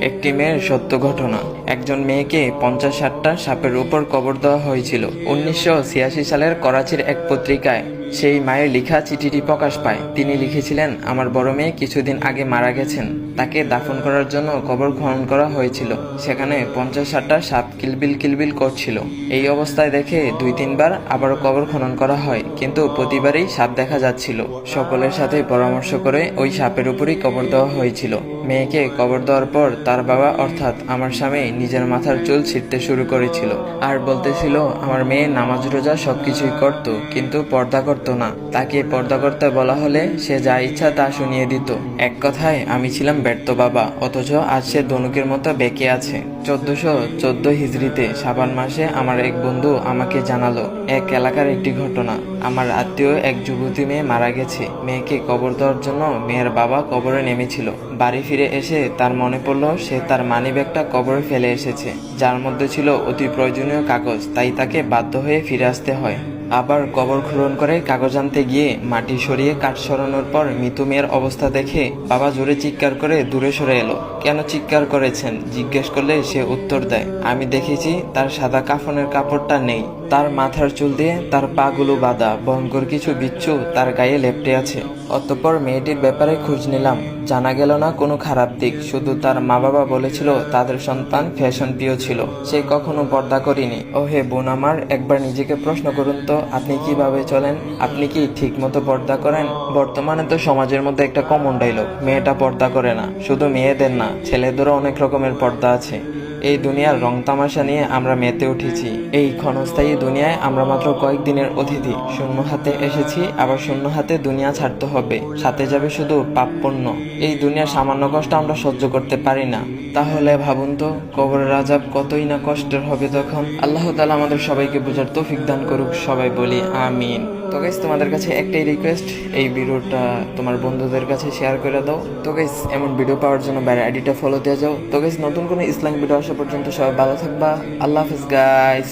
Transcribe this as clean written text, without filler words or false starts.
একটি মেয়ের সত্য ঘটনা। একজন মেয়েকে 50-60টা সাপের উপর কবর দেওয়া হয়েছিল 1986 সালের করাচির এক পত্রিকায়। সেই মায়ের লেখা চিঠিটি প্রকাশ পায়। তিনি লিখেছিলেন, আমার বড় মেয়ে কিছুদিন আগে মারা গেছেন। তাকে দাফন করার জন্য কবর খনন করা হয়েছিল। সেখানে 50-60টা সাপ কিলবিল কিলবিল করছিল। এই অবস্থায় দেখে 2-3 বার আবারও কবর খনন করা হয়, কিন্তু প্রতিবারই সাপ দেখা যাচ্ছিল। সকলের সাথে পরামর্শ করে ওই সাপের উপরই কবর দেওয়া হয়েছিল। মেয়েকে কবর দেওয়ার পর তার বাবা অর্থাৎ আমার স্বামী নিজের মাথার চুল ছিঁড়তে শুরু করেছিল আর বলতেছিল আমার মেয়ে নামাজ রোজা সবকিছুই করত, কিন্তু পর্দা করত না। তাকে পর্দা করতে বলা হলে সে যা ইচ্ছা তা শুনিয়ে দিত। এক কথায় আমি ছিলাম ব্যর্থ বাবা, অথচ আজ সে ধনুকের মতো বেঁকে আছে। 1414 হিজরিতে শাবান মাসে আমার এক বন্ধু আমাকে জানালো এক এলাকার একটি ঘটনা। আমার আত্মীয় এক যুবতী মেয়ে মারা গেছে। মেয়েকে কবর দেওয়ার জন্য মেয়ের বাবা কবরে নেমেছিল। বাড়ি ফিরে এসে তার মনে পড়ল সে তার মানিব্যাগটা কবরে ফেলে এসেছে, যার মধ্যে ছিল অতি প্রয়োজনীয় কাগজ। তাই তাকে বাধ্য হয়ে ফিরে আসতে হয়। আবার কবর খনন করে কাগজ আনতে গিয়ে মাটি সরিয়ে কাঠ সরানোর পর মৃত মেয়ের অবস্থা দেখে বাবা জোরে চিৎকার করে দূরে সরে এলো। কেন চিৎকার করেছেন জিজ্ঞেস করলে সে উত্তর দেয়, আমি দেখেছি তার সাদা কাফনের কাপড়টা নেই, তার মাথার চুল দিয়ে তার পাগুলো বাঁধা, ভয়ঙ্কর কিছু বিচ্ছু তার গায়ে লেপ্টে আছে। অতঃপর মেয়েটির ব্যাপারে খোঁজ নিলাম। জানা গেল না কোনো খারাপ দিক, শুধু তার মা বাবা বলেছিল তাদের সন্তান ফ্যাশন প্রিয় ছিল, সে কখনো পর্দা করেনি। ও হে বোন আমার, একবার নিজেকে প্রশ্ন করুন তো আপনি কিভাবে চলেন? আপনি কি ঠিক মতো পর্দা করেন? বর্তমানে তো সমাজের মধ্যে একটা কমন ডায়লগ, মেয়েটা পর্দা করে না। শুধু মেয়েদের না, ছেলেদেরও অনেক রকমের পর্দা আছে। এই দুনিয়ার রং তামাশা নিয়ে আমরা মেতে উঠেছি। এই ক্ষণস্থায়ী দুনিয়ায় আমরা মাত্র কয়েকদিনের অতিথি। শূন্য হাতে এসেছি, আবার শূন্য হাতে দুনিয়া ছাড়তে হবে। সাথে যাবে শুধু পাপ পুণ্য। এই দুনিয়ার সামান্য কষ্ট আমরা সহ্য করতে পারি না। তাহলে ভাবুন তো কবরের আযাব কতই না কষ্টের হবে তখন। আল্লাহ তাআলা আমাদের সবাইকে বোঝার তৌফিক দান করুক। সবাই বলি আমিন। তো গাইস, তোমাদের কাছে একটাই রিকোয়েস্ট, এই ভিডিওটা তোমার বন্ধুদের কাছে শেয়ার করে দাও। তো গাইস, এমন ভিডিও পাওয়ার জন্য বাইরে আইডিটা ফলো দিয়ে যাও। তো গাইস, নতুন কোনো ইসলামিক ভিডিও আসা পর্যন্ত সবাই ভালো থাকবা। আল্লাহ হাফেজ গাইস।